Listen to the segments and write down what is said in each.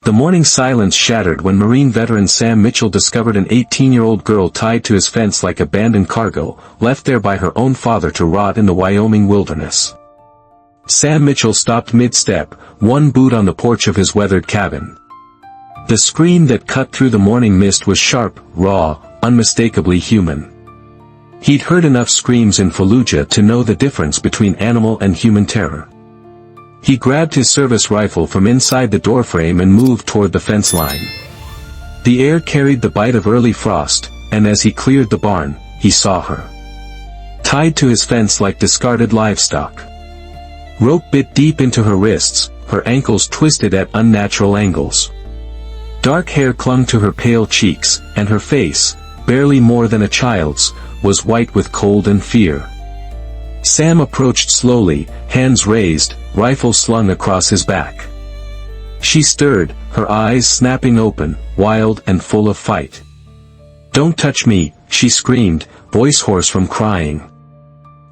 The morning silence shattered when Marine veteran Sam Mitchell discovered an 18-year-old girl tied to his fence like abandoned cargo, left there by her own father to rot in the Wyoming wilderness. Sam Mitchell stopped mid-step, one boot on the porch of his weathered cabin. The scream that cut through the morning mist was sharp, raw, unmistakably human. He'd heard enough screams in Fallujah to know the difference between animal and human terror. He grabbed his service rifle from inside the doorframe and moved toward the fence line. The air carried the bite of early frost, and as he cleared the barn, he saw her. Tied to his fence like discarded livestock. Rope bit deep into her wrists, her ankles twisted at unnatural angles. Dark hair clung to her pale cheeks, and her face, barely more than a child's, was white with cold and fear. Sam approached slowly, hands raised, rifle slung across his back. She stirred, her eyes snapping open, wild and full of fight. "Don't touch me," she screamed, voice hoarse from crying.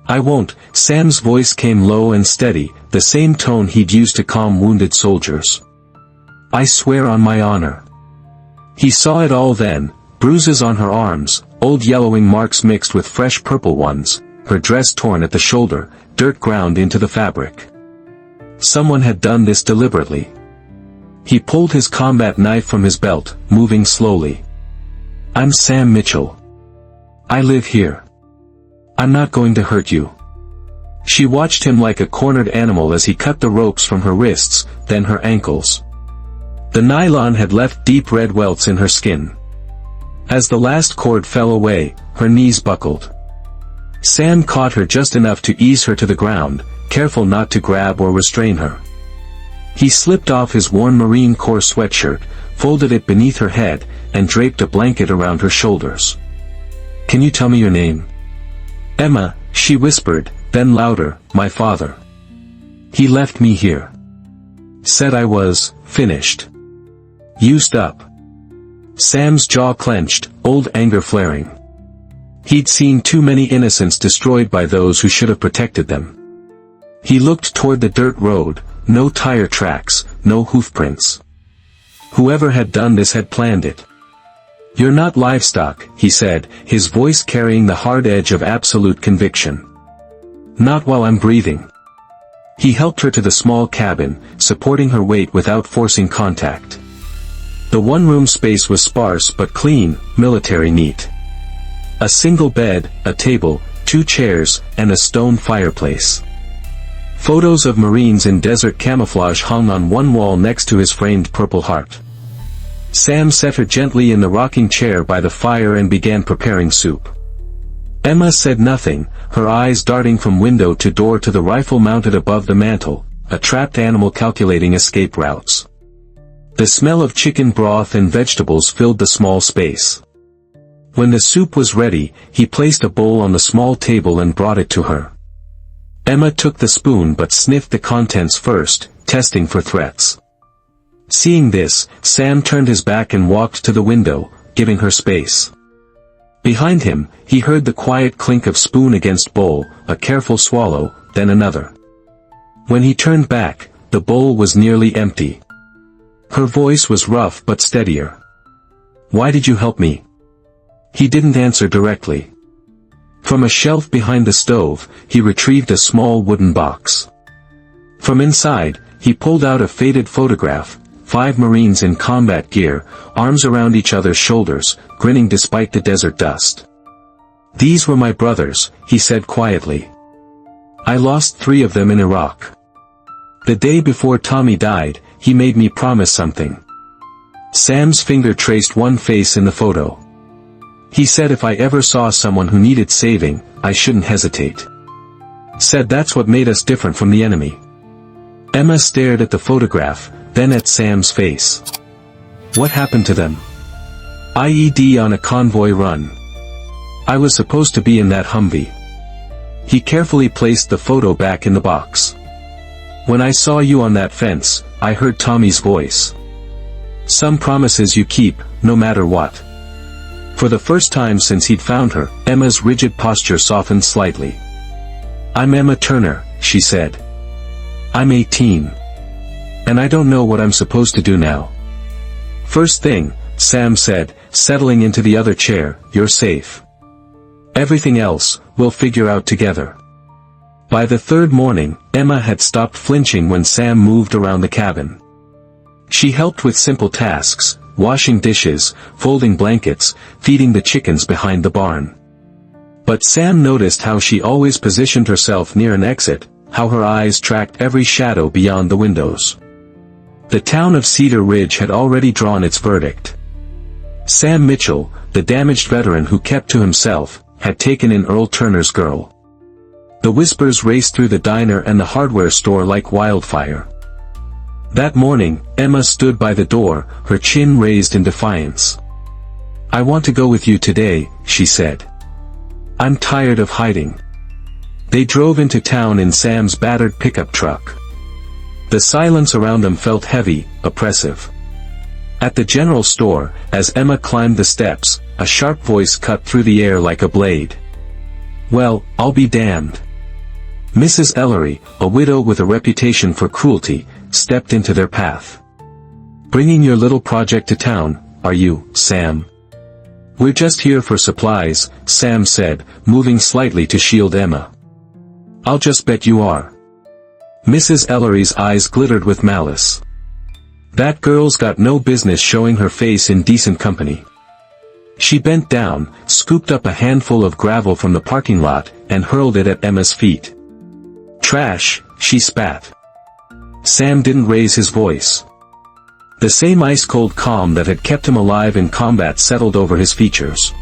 "I won't." Sam's voice came low and steady, the same tone he'd used to calm wounded soldiers. "I swear on my honor." He saw it all then, bruises on her arms, old yellowing marks mixed with fresh purple ones, her dress torn at the shoulder, dirt ground into the fabric. Someone had done this deliberately. He pulled his combat knife from his belt, moving slowly. "I'm Sam Mitchell. I live here. I'm not going to hurt you." She watched him like a cornered animal as he cut the ropes from her wrists, then her ankles. The nylon had left deep red welts in her skin. As the last cord fell away, her knees buckled. Sam caught her just enough to ease her to the ground, careful not to grab or restrain her. He slipped off his worn Marine Corps sweatshirt, folded it beneath her head, and draped a blanket around her shoulders. "Can you tell me your name?" "Emma," she whispered, then louder, "My father. He left me here. Said I was finished. Used up." Sam's jaw clenched, old anger flaring. He'd seen too many innocents destroyed by those who should have protected them. He looked toward the dirt road, no tire tracks, no hoofprints. Whoever had done this had planned it. "You're not livestock," he said, his voice carrying the hard edge of absolute conviction. "Not while I'm breathing." He helped her to the small cabin, supporting her weight without forcing contact. The one-room space was sparse but clean, military neat. A single bed, a table, 2 chairs, and a stone fireplace. Photos of Marines in desert camouflage hung on one wall next to his framed Purple Heart. Sam set her gently in the rocking chair by the fire and began preparing soup. Emma said nothing, her eyes darting from window to door to the rifle mounted above the mantel, a trapped animal calculating escape routes. The smell of chicken broth and vegetables filled the small space. When the soup was ready, he placed a bowl on the small table and brought it to her. Emma took the spoon but sniffed the contents first, testing for threats. Seeing this, Sam turned his back and walked to the window, giving her space. Behind him, he heard the quiet clink of spoon against bowl, a careful swallow, then another. When he turned back, the bowl was nearly empty. Her voice was rough but steadier. "Why did you help me?" He didn't answer directly. From a shelf behind the stove, he retrieved a small wooden box. From inside, he pulled out a faded photograph, 5 Marines in combat gear, arms around each other's shoulders, grinning despite the desert dust. "These were my brothers," he said quietly. "I lost 3 of them in Iraq. The day before Tommy died, he made me promise something." Sam's finger traced one face in the photo. "He said if I ever saw someone who needed saving, I shouldn't hesitate. Said that's what made us different from the enemy." Emma stared at the photograph, then at Sam's face. "What happened to them?" "IED on a convoy run. I was supposed to be in that Humvee." He carefully placed the photo back in the box. "When I saw you on that fence, I heard Tommy's voice. Some promises you keep, no matter what." For the first time since he'd found her, Emma's rigid posture softened slightly. "I'm Emma Turner," she said. "I'm 18. And I don't know what I'm supposed to do now." "First thing," Sam said, settling into the other chair, "you're safe. Everything else, we'll figure out together." By the third morning, Emma had stopped flinching when Sam moved around the cabin. She helped with simple tasks, washing dishes, folding blankets, feeding the chickens behind the barn. But Sam noticed how she always positioned herself near an exit, how her eyes tracked every shadow beyond the windows. The town of Cedar Ridge had already drawn its verdict. Sam Mitchell, the damaged veteran who kept to himself, had taken in Earl Turner's girl. The whispers raced through the diner and the hardware store like wildfire. That morning, Emma stood by the door, her chin raised in defiance. "I want to go with you today," she said. "I'm tired of hiding." They drove into town in Sam's battered pickup truck. The silence around them felt heavy, oppressive. At the general store, as Emma climbed the steps, a sharp voice cut through the air like a blade. "Well, I'll be damned." Mrs. Ellery, a widow with a reputation for cruelty, stepped into their path. "Bringing your little project to town, are you, Sam?" "We're just here for supplies," Sam said, moving slightly to shield Emma. "I'll just bet you are." Mrs. Ellery's eyes glittered with malice. "That girl's got no business showing her face in decent company." She bent down, scooped up a handful of gravel from the parking lot, and hurled it at Emma's feet. "Trash," she spat. Sam didn't raise his voice. The same ice-cold calm that had kept him alive in combat settled over his features.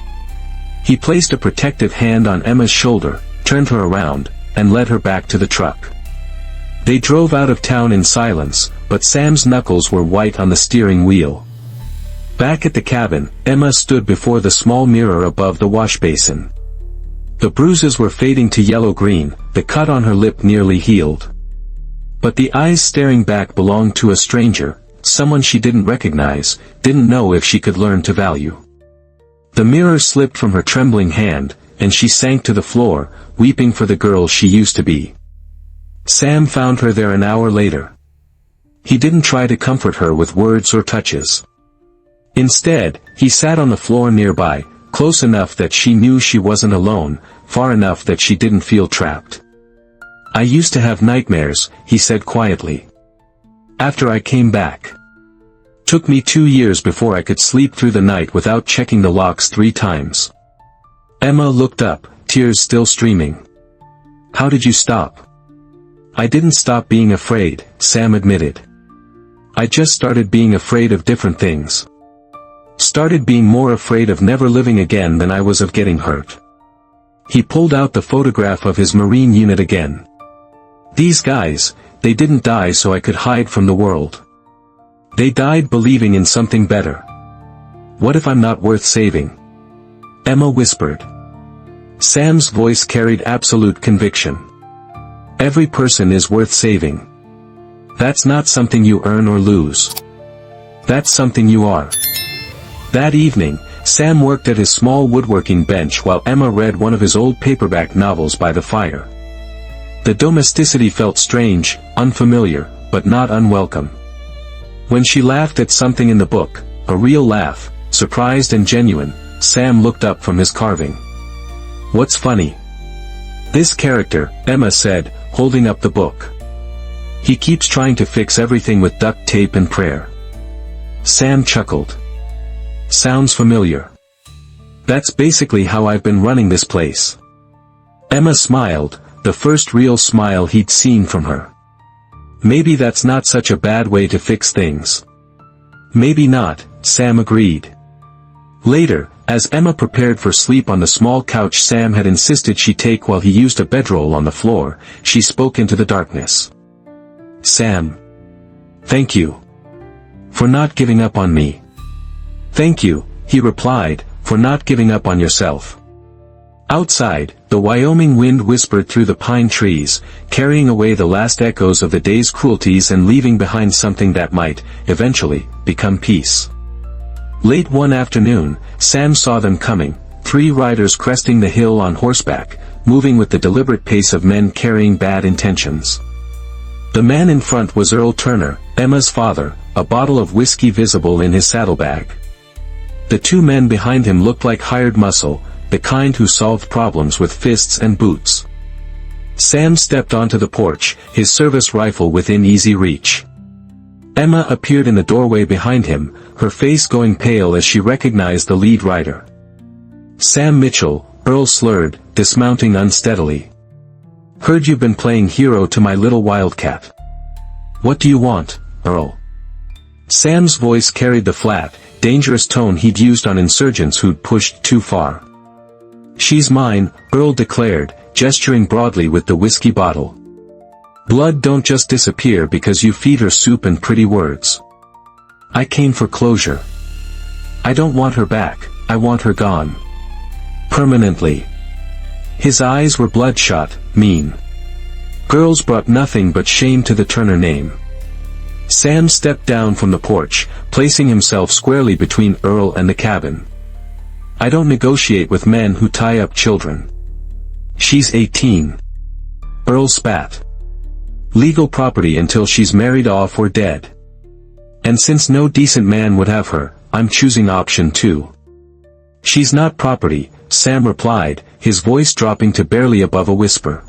He placed a protective hand on Emma's shoulder, turned her around, and led her back to the truck. They drove out of town in silence, but Sam's knuckles were white on the steering wheel. Back at the cabin, Emma stood before the small mirror above the wash basin. The bruises were fading to yellow-green, the cut on her lip nearly healed. But the eyes staring back belonged to a stranger, someone she didn't recognize, didn't know if she could learn to value. The mirror slipped from her trembling hand, and she sank to the floor, weeping for the girl she used to be. Sam found her there an hour later. He didn't try to comfort her with words or touches. Instead, he sat on the floor nearby, close enough that she knew she wasn't alone, far enough that she didn't feel trapped. "I used to have nightmares," he said quietly. "After I came back. Took me 2 years before I could sleep through the night without checking the locks 3 times. Emma looked up, tears still streaming. "How did you stop?" "I didn't stop being afraid," Sam admitted. "I just started being afraid of different things. Started being more afraid of never living again than I was of getting hurt." He pulled out the photograph of his Marine unit again. "These guys, they didn't die so I could hide from the world. They died believing in something better. What if I'm not worth saving?" Emma whispered. Sam's voice carried absolute conviction. "Every person is worth saving. That's not something you earn or lose. That's something you are." That evening, Sam worked at his small woodworking bench while Emma read one of his old paperback novels by the fire. The domesticity felt strange, unfamiliar, but not unwelcome. When she laughed at something in the book, a real laugh, surprised and genuine, Sam looked up from his carving. "What's funny?" "This character," Emma said, holding up the book. "He keeps trying to fix everything with duct tape and prayer." Sam chuckled. "Sounds familiar. That's basically how I've been running this place." Emma smiled, the first real smile he'd seen from her. "Maybe that's not such a bad way to fix things." "Maybe not," Sam agreed. Later, as Emma prepared for sleep on the small couch Sam had insisted she take while he used a bedroll on the floor, she spoke into the darkness. "Sam. Thank you. For not giving up on me." "Thank you," he replied, "for not giving up on yourself." Outside, the Wyoming wind whispered through the pine trees, carrying away the last echoes of the day's cruelties and leaving behind something that might, eventually, become peace. Late one afternoon, Sam saw them coming, 3 riders cresting the hill on horseback, moving with the deliberate pace of men carrying bad intentions. The man in front was Earl Turner, Emma's father, a bottle of whiskey visible in his saddlebag. The two men behind him looked like hired muscle, the kind who solved problems with fists and boots. Sam stepped onto the porch, his service rifle within easy reach. Emma appeared in the doorway behind him, her face going pale as she recognized the lead rider. "Sam Mitchell," Earl slurred, dismounting unsteadily. "Heard you've been playing hero to my little wildcat. What do you want, Earl?" Sam's voice carried the flat, dangerous tone he'd used on insurgents who'd pushed too far. "She's mine," Earl declared, gesturing broadly with the whiskey bottle. "Blood don't just disappear because you feed her soup and pretty words. I came for closure. I don't want her back, I want her gone. Permanently." His eyes were bloodshot, mean. Girls brought nothing but shame to the Turner name. Sam stepped down from the porch, placing himself squarely between Earl and the cabin. "I don't negotiate with men who tie up children. She's 18. Earl spat. "Legal property until she's married off or dead. And since no decent man would have her, I'm choosing option 2. "She's not property," Sam replied, his voice dropping to barely above a whisper.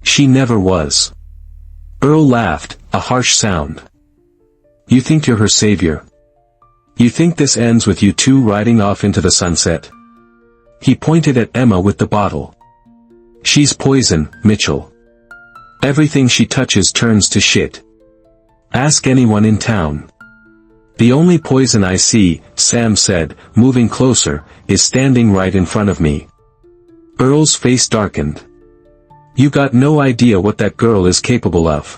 "She never was." Earl laughed, a harsh sound. "You think you're her savior? You think this ends with you two riding off into the sunset?" He pointed at Emma with the bottle. "She's poison, Mitchell. Everything she touches turns to shit. Ask anyone in town." "The only poison I see," Sam said, moving closer, "is standing right in front of me." Earl's face darkened. "You got no idea what that girl is capable of.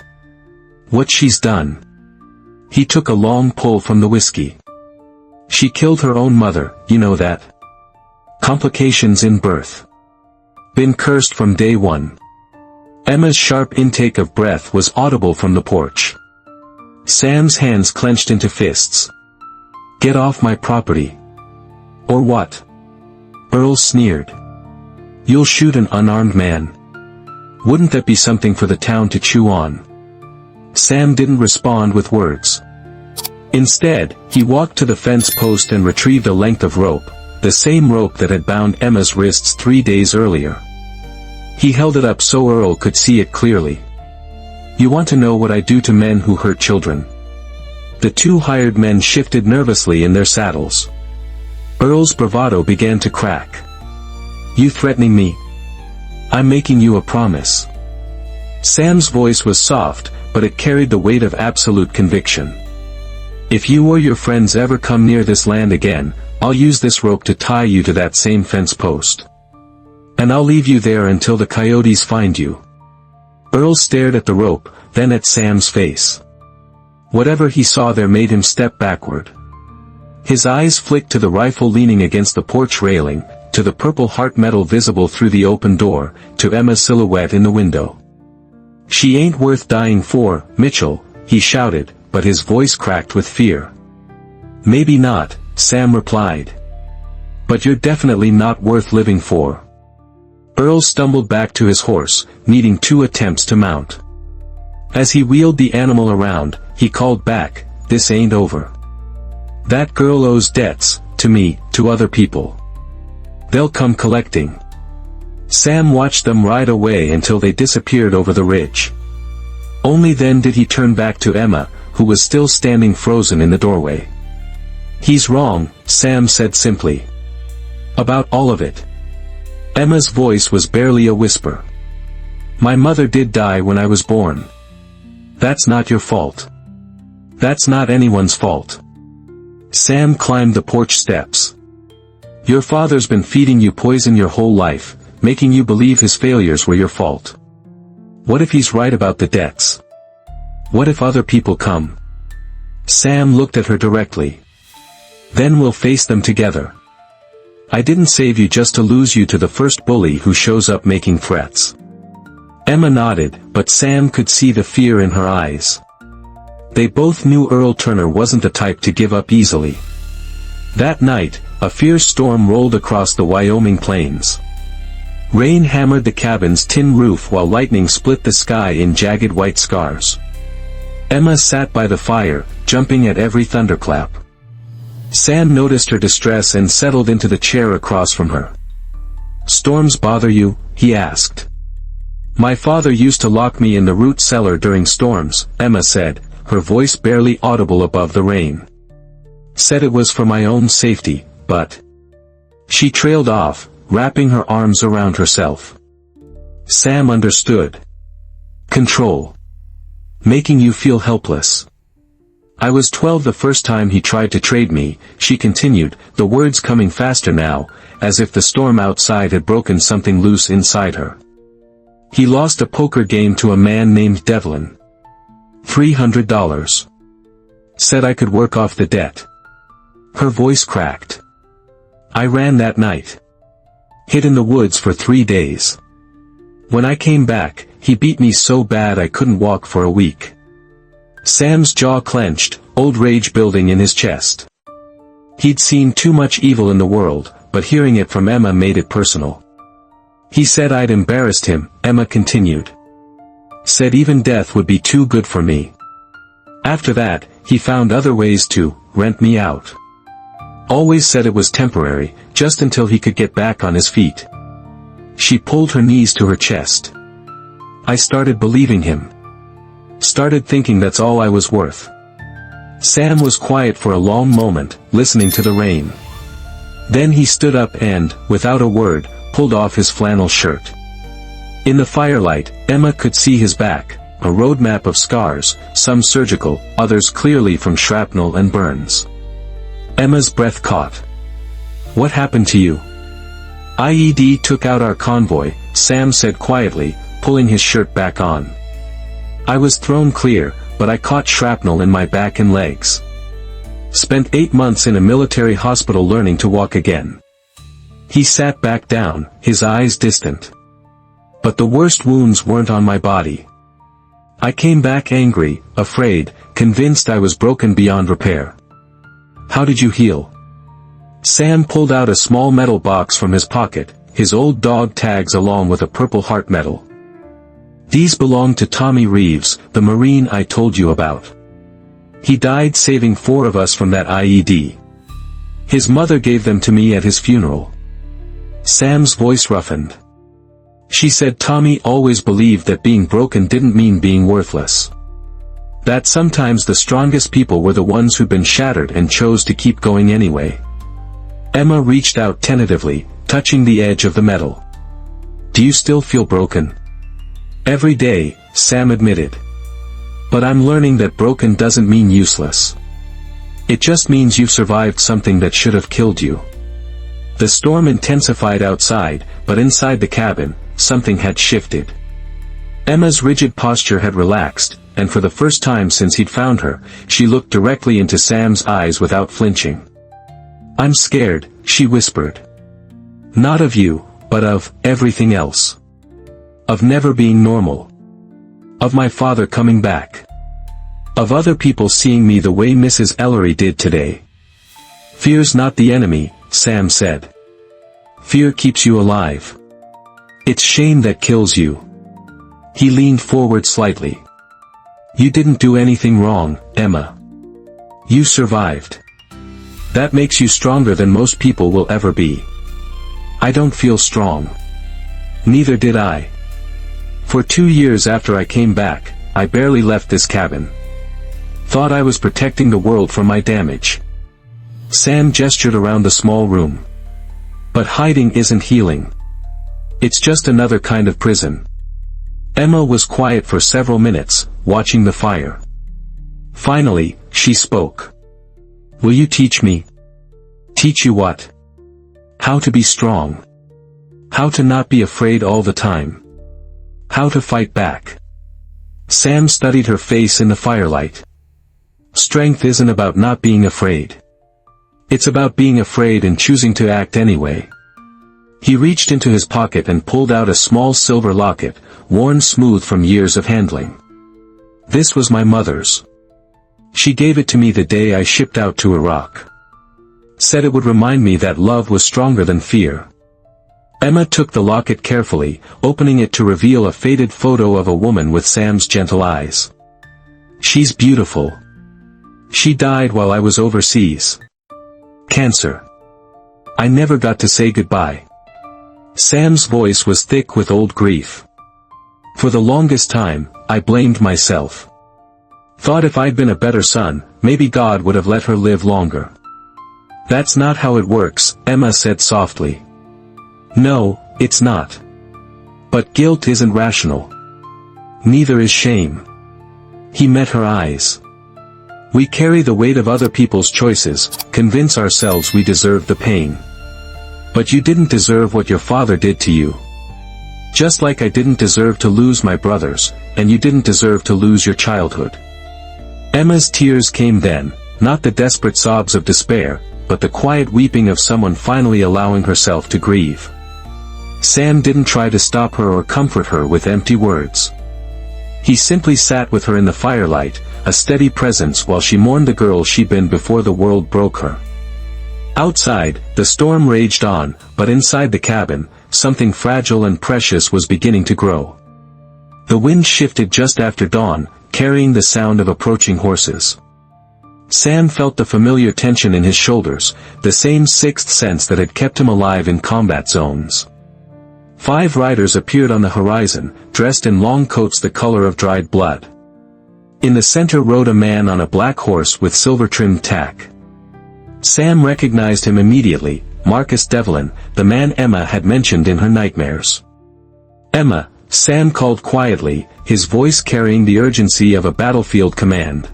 What she's done." He took a long pull from the whiskey. "She killed her own mother, you know that. Complications in birth. Been cursed from day one." Emma's sharp intake of breath was audible from the porch. Sam's hands clenched into fists. "Get off my property." "Or what?" Earl sneered. "You'll shoot an unarmed man. Wouldn't that be something for the town to chew on?" Sam didn't respond with words. Instead, he walked to the fence post and retrieved a length of rope, the same rope that had bound Emma's wrists 3 days earlier. He held it up so Earl could see it clearly. "You want to know what I do to men who hurt children?" The two hired men shifted nervously in their saddles. Earl's bravado began to crack. "You threatening me? I'm making you a promise." Sam's voice was soft, but it carried the weight of absolute conviction. "If you or your friends ever come near this land again, I'll use this rope to tie you to that same fence post. And I'll leave you there until the coyotes find you." Earl stared at the rope, then at Sam's face. Whatever he saw there made him step backward. His eyes flicked to the rifle leaning against the porch railing, to the purple heart metal visible through the open door, to Emma's silhouette in the window. "She ain't worth dying for, Mitchell," he shouted, but his voice cracked with fear. "Maybe not," Sam replied. "But you're definitely not worth living for." Earl stumbled back to his horse, needing 2 attempts to mount. As he wheeled the animal around, he called back, "This ain't over. That girl owes debts, to me, to other people. They'll come collecting." Sam watched them ride away until they disappeared over the ridge. Only then did he turn back to Emma, who was still standing frozen in the doorway. "He's wrong," Sam said simply. "About all of it." Emma's voice was barely a whisper. "My mother did die when I was born. That's not your fault. That's not anyone's fault." Sam climbed the porch steps. "Your father's been feeding you poison your whole life, making you believe his failures were your fault. What if he's right about the debts? What if other people come?" Sam looked at her directly. "Then we'll face them together. I didn't save you just to lose you to the first bully who shows up making threats." Emma nodded, but Sam could see the fear in her eyes. They both knew Earl Turner wasn't the type to give up easily. That night, a fierce storm rolled across the Wyoming plains. Rain hammered the cabin's tin roof while lightning split the sky in jagged white scars. Emma sat by the fire, jumping at every thunderclap. Sam noticed her distress and settled into the chair across from her. "Storms bother you?" he asked. "My father used to lock me in the root cellar during storms," Emma said, her voice barely audible above the rain. "Said it was for my own safety, but—" She trailed off, wrapping her arms around herself. Sam understood. Control. Making you feel helpless. "I was 12 the first time he tried to trade me," she continued, the words coming faster now, as if the storm outside had broken something loose inside her. "He lost a poker game to a man named Devlin. $300. Said I could work off the debt." Her voice cracked. "I ran that night. Hid in the woods for 3 days. When I came back, he beat me so bad I couldn't walk for a week." Sam's jaw clenched, old rage building in his chest. He'd seen too much evil in the world, but hearing it from Emma made it personal. "He said I'd embarrassed him," Emma continued. "Said even death would be too good for me. After that, he found other ways to rent me out. Always said it was temporary, just until he could get back on his feet." She pulled her knees to her chest. "I started believing him. Started thinking that's all I was worth." Sam was quiet for a long moment, listening to the rain. Then he stood up and, without a word, pulled off his flannel shirt. In the firelight, Emma could see his back, a road map of scars, some surgical, others clearly from shrapnel and burns. Emma's breath caught. "What happened to you?" "IED took out our convoy," Sam said quietly, pulling his shirt back on. "I was thrown clear, but I caught shrapnel in my back and legs. Spent 8 months in a military hospital learning to walk again." He sat back down, his eyes distant. "But the worst wounds weren't on my body. I came back angry, afraid, convinced I was broken beyond repair." "How did you heal?" Sam pulled out a small metal box from his pocket, his old dog tags along with a Purple Heart medal. "These belong to Tommy Reeves, the Marine I told you about. He died saving 4 of us from that IED. His mother gave them to me at his funeral." Sam's voice roughened. She said Tommy always believed that being broken didn't mean being worthless. That sometimes the strongest people were the ones who'd been shattered and chose to keep going anyway. Emma reached out tentatively, touching the edge of the metal. "Do you still feel broken?" "Every day," Sam admitted. "But I'm learning that broken doesn't mean useless. It just means you've survived something that should have killed you." The storm intensified outside, but inside the cabin, something had shifted. Emma's rigid posture had relaxed, and for the first time since he'd found her, she looked directly into Sam's eyes without flinching. "I'm scared," she whispered. "Not of you, but of everything else. Of never being normal. Of my father coming back. Of other people seeing me the way Mrs. Ellery did today." "Fear's not the enemy," Sam said. "Fear keeps you alive. It's shame that kills you." He leaned forward slightly. "You didn't do anything wrong, Emma. You survived. That makes you stronger than most people will ever be." "I don't feel strong." "Neither did I. For 2 years after I came back, I barely left this cabin. Thought I was protecting the world from my damage." Sam gestured around the small room. "But hiding isn't healing. It's just another kind of prison." Emma was quiet for several minutes, watching the fire. Finally, she spoke. "Will you teach me?" "Teach you what?" "How to be strong. How to not be afraid all the time. How to fight back." Sam studied her face in the firelight. "Strength isn't about not being afraid. It's about being afraid and choosing to act anyway." He reached into his pocket and pulled out a small silver locket, worn smooth from years of handling. "This was my mother's. She gave it to me the day I shipped out to Iraq. Said it would remind me that love was stronger than fear." Emma took the locket carefully, opening it to reveal a faded photo of a woman with Sam's gentle eyes. She's beautiful. She died while I was overseas. Cancer. I never got to say goodbye. Sam's voice was thick with old grief. For the longest time, I blamed myself. Thought if I'd been a better son, maybe God would have let her live longer. That's not how it works, Emma said softly. No, it's not. But guilt isn't rational. Neither is shame. He met her eyes. We carry the weight of other people's choices, convince ourselves we deserve the pain. But you didn't deserve what your father did to you. Just like I didn't deserve to lose my brothers, and you didn't deserve to lose your childhood. Emma's tears came then, not the desperate sobs of despair, but the quiet weeping of someone finally allowing herself to grieve. Sam didn't try to stop her or comfort her with empty words. He simply sat with her in the firelight, a steady presence while she mourned the girl she'd been before the world broke her. Outside, the storm raged on, but inside the cabin, something fragile and precious was beginning to grow. The wind shifted just after dawn, carrying the sound of approaching horses. Sam felt the familiar tension in his shoulders, the same sixth sense that had kept him alive in combat zones. 5 riders appeared on the horizon, dressed in long coats the color of dried blood. In the center rode a man on a black horse with silver-trimmed tack. Sam recognized him immediately, Marcus Devlin, the man Emma had mentioned in her nightmares. Emma, Sam called quietly, his voice carrying the urgency of a battlefield command.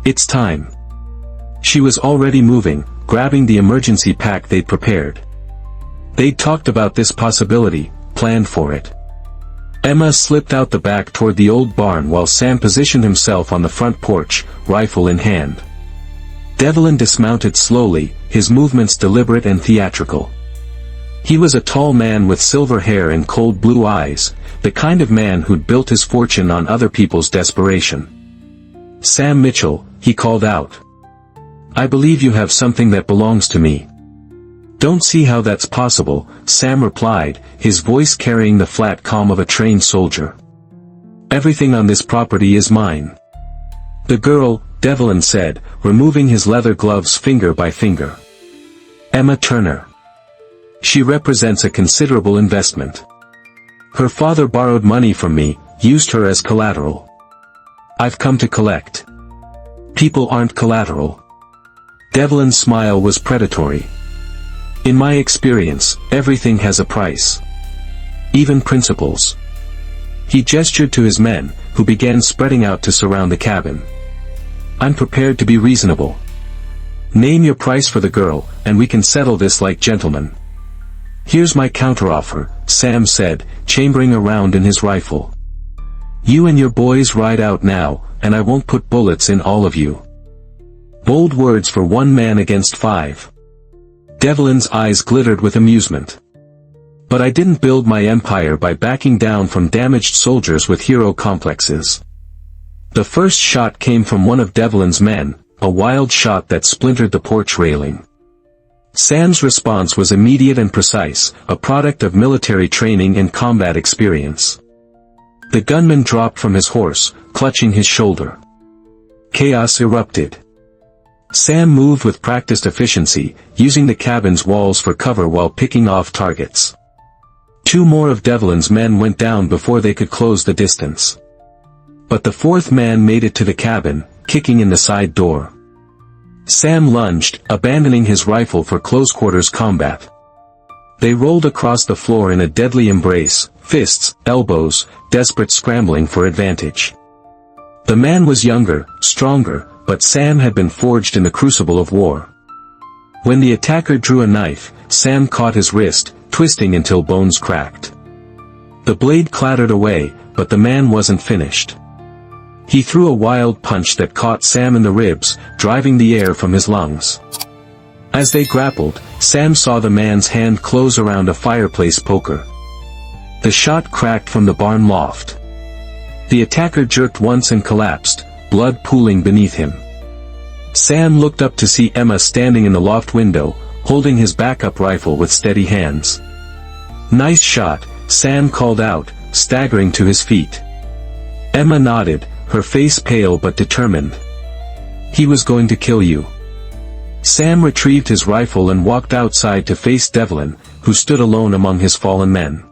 It's time. She was already moving, grabbing the emergency pack they'd prepared. They'd talked about this possibility, planned for it. Emma slipped out the back toward the old barn while Sam positioned himself on the front porch, rifle in hand. Devlin dismounted slowly, his movements deliberate and theatrical. He was a tall man with silver hair and cold blue eyes, the kind of man who'd built his fortune on other people's desperation. Sam Mitchell, he called out. I believe you have something that belongs to me. Don't see how that's possible, Sam replied, his voice carrying the flat calm of a trained soldier. Everything on this property is mine. The girl, Devlin said, removing his leather gloves finger by finger. Emma Turner. She represents a considerable investment. Her father borrowed money from me, used her as collateral. I've come to collect. People aren't collateral. Devlin's smile was predatory. In my experience, everything has a price. Even principles. He gestured to his men, who began spreading out to surround the cabin. I'm prepared to be reasonable. Name your price for the girl, and we can settle this like gentlemen. Here's my counteroffer, Sam said, chambering around in his rifle. You and your boys ride out now, and I won't put bullets in all of you. Bold words for one man against 5. Devlin's eyes glittered with amusement. But I didn't build my empire by backing down from damaged soldiers with hero complexes. The first shot came from one of Devlin's men, a wild shot that splintered the porch railing. Sam's response was immediate and precise, a product of military training and combat experience. The gunman dropped from his horse, clutching his shoulder. Chaos erupted. Sam moved with practiced efficiency, using the cabin's walls for cover while picking off targets. 2 more of Devlin's men went down before they could close the distance. But the 4th man made it to the cabin, kicking in the side door. Sam lunged, abandoning his rifle for close-quarters combat. They rolled across the floor in a deadly embrace, fists, elbows, desperate scrambling for advantage. The man was younger, stronger, but Sam had been forged in the crucible of war. When the attacker drew a knife, Sam caught his wrist, twisting until bones cracked. The blade clattered away, but the man wasn't finished. He threw a wild punch that caught Sam in the ribs, driving the air from his lungs. As they grappled, Sam saw the man's hand close around a fireplace poker. The shot cracked from the barn loft. The attacker jerked once and collapsed, blood pooling beneath him. Sam looked up to see Emma standing in the loft window, holding his backup rifle with steady hands. Nice shot, Sam called out, staggering to his feet. Emma nodded, her face pale but determined. He was going to kill you. Sam retrieved his rifle and walked outside to face Devlin, who stood alone among his fallen men.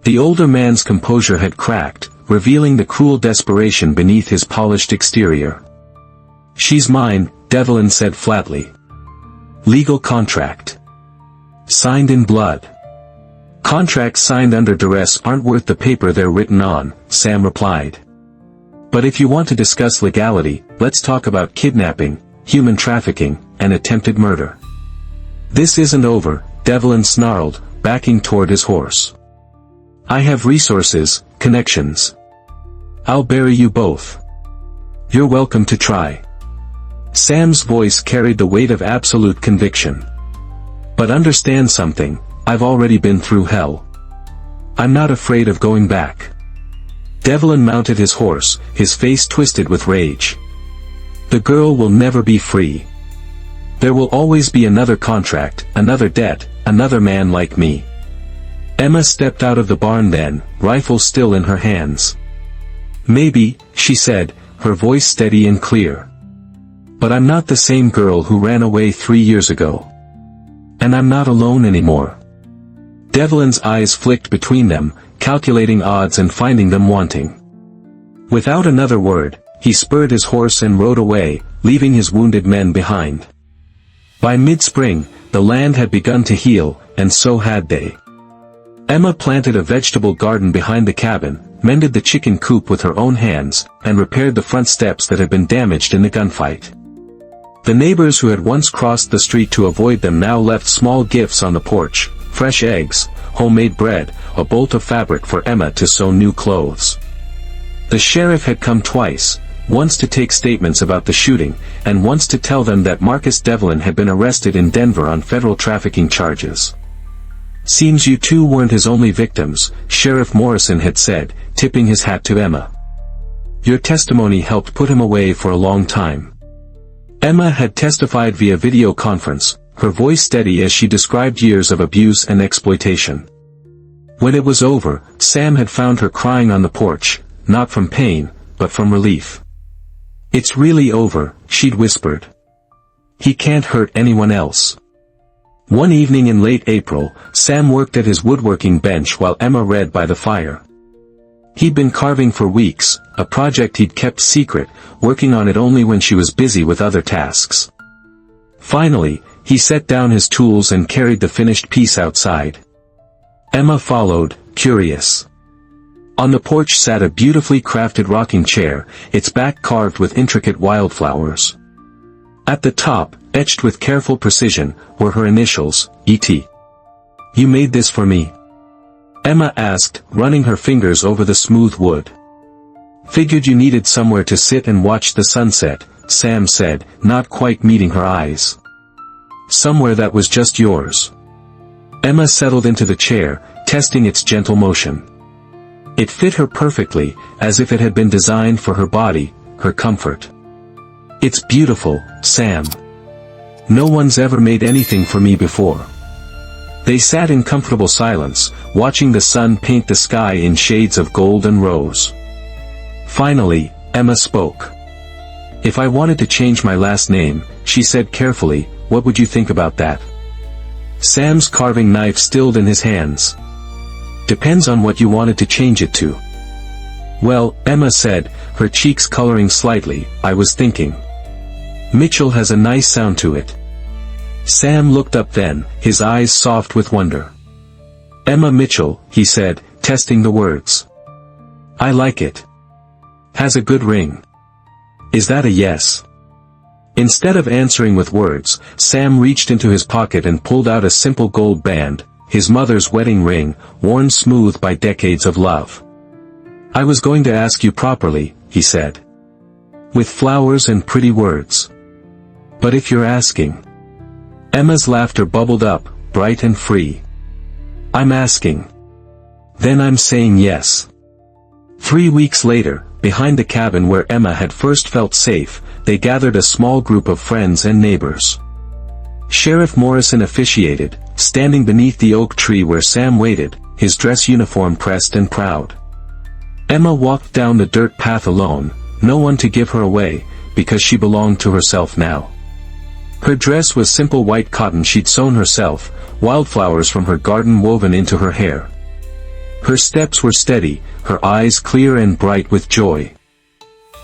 The older man's composure had cracked, revealing the cruel desperation beneath his polished exterior. "She's mine," Devlin said flatly. "Legal contract. Signed in blood." "Contracts signed under duress aren't worth the paper they're written on," Sam replied. "But if you want to discuss legality, let's talk about kidnapping, human trafficking, and attempted murder." "This isn't over," Devlin snarled, backing toward his horse. "I have resources, connections. I'll bury you both. You're welcome to try." Sam's voice carried the weight of absolute conviction. "But understand something, I've already been through hell. I'm not afraid of going back." Devlin mounted his horse, his face twisted with rage. "The girl will never be free. There will always be another contract, another debt, another man like me." Emma stepped out of the barn then, rifle still in her hands. "Maybe," she said, her voice steady and clear. "But I'm not the same girl who ran away 3 years ago. And I'm not alone anymore." Devlin's eyes flicked between them, calculating odds and finding them wanting. Without another word, he spurred his horse and rode away, leaving his wounded men behind. By mid-spring, the land had begun to heal, and so had they. Emma planted a vegetable garden behind the cabin, mended the chicken coop with her own hands, and repaired the front steps that had been damaged in the gunfight. The neighbors who had once crossed the street to avoid them now left small gifts on the porch: fresh eggs, homemade bread, a bolt of fabric for Emma to sew new clothes. The sheriff had come twice, once to take statements about the shooting, and once to tell them that Marcus Devlin had been arrested in Denver on federal trafficking charges. "Seems you two weren't his only victims," Sheriff Morrison had said, tipping his hat to Emma. "Your testimony helped put him away for a long time." Emma had testified via video conference, her voice steady as she described years of abuse and exploitation. When it was over, Sam had found her crying on the porch, not from pain, but from relief. "It's really over," she'd whispered. "He can't hurt anyone else." One evening in late April, Sam worked at his woodworking bench while Emma read by the fire. He'd been carving for weeks, a project he'd kept secret, working on it only when she was busy with other tasks. Finally, he set down his tools and carried the finished piece outside. Emma followed, curious. On the porch sat a beautifully crafted rocking chair, its back carved with intricate wildflowers. At the top, etched with careful precision, were her initials, E.T. "You made this for me?" Emma asked, running her fingers over the smooth wood. "Figured you needed somewhere to sit and watch the sunset," Sam said, not quite meeting her eyes. "Somewhere that was just yours." Emma settled into the chair, testing its gentle motion. It fit her perfectly, as if it had been designed for her body, her comfort. "It's beautiful, Sam. No one's ever made anything for me before." They sat in comfortable silence, watching the sun paint the sky in shades of gold and rose. Finally, Emma spoke. "If I wanted to change my last name," she said carefully, "what would you think about that?" Sam's carving knife stilled in his hands. "Depends on what you wanted to change it to." "Well," Emma said, her cheeks coloring slightly, "I was thinking Mitchell has a nice sound to it." Sam looked up then, his eyes soft with wonder. "Emma Mitchell," he said, testing the words. "I like it. Has a good ring. Is that a yes?" Instead of answering with words, Sam reached into his pocket and pulled out a simple gold band, his mother's wedding ring, worn smooth by decades of love. "I was going to ask you properly," he said. "With flowers and pretty words. But if you're asking..." Emma's laughter bubbled up, bright and free. "I'm asking. Then I'm saying yes." 3 weeks later, behind the cabin where Emma had first felt safe, they gathered a small group of friends and neighbors. Sheriff Morrison officiated, standing beneath the oak tree where Sam waited, his dress uniform pressed and proud. Emma walked down the dirt path alone, no one to give her away, because she belonged to herself now. Her dress was simple white cotton she'd sewn herself, wildflowers from her garden woven into her hair. Her steps were steady, her eyes clear and bright with joy.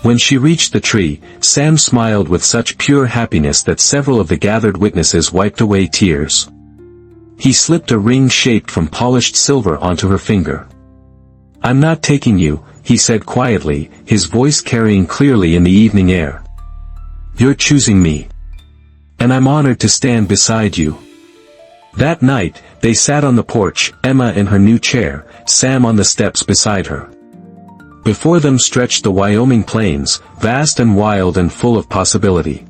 When she reached the tree, Sam smiled with such pure happiness that several of the gathered witnesses wiped away tears. He slipped a ring shaped from polished silver onto her finger. "I'm not taking you," he said quietly, his voice carrying clearly in the evening air. "You're choosing me. And I'm honored to stand beside you." That night, they sat on the porch, Emma in her new chair, Sam on the steps beside her. Before them stretched the Wyoming plains, vast and wild and full of possibility.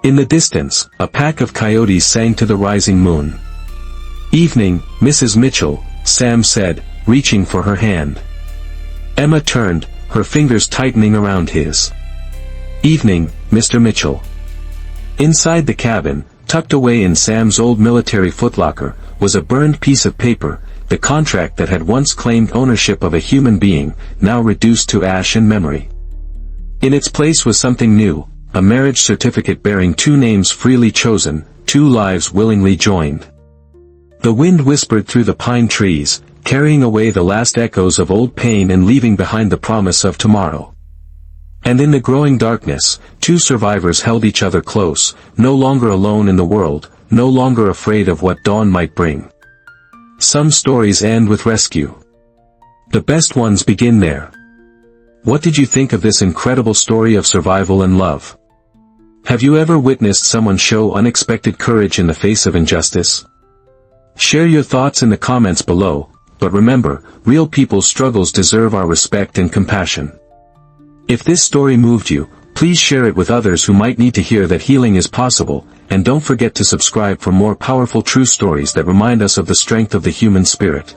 In the distance, a pack of coyotes sang to the rising moon. "Evening, Mrs. Mitchell," Sam said, reaching for her hand. Emma turned, her fingers tightening around his. "Evening, Mr. Mitchell." Inside the cabin, tucked away in Sam's old military footlocker, was a burned piece of paper, the contract that had once claimed ownership of a human being, now reduced to ash and memory. In its place was something new, a marriage certificate bearing 2 names freely chosen, 2 lives willingly joined. The wind whispered through the pine trees, carrying away the last echoes of old pain and leaving behind the promise of tomorrow. And in the growing darkness, 2 survivors held each other close, no longer alone in the world, no longer afraid of what dawn might bring. Some stories end with rescue. The best ones begin there. What did you think of this incredible story of survival and love? Have you ever witnessed someone show unexpected courage in the face of injustice? Share your thoughts in the comments below, but remember, real people's struggles deserve our respect and compassion. If this story moved you, please share it with others who might need to hear that healing is possible, and don't forget to subscribe for more powerful true stories that remind us of the strength of the human spirit.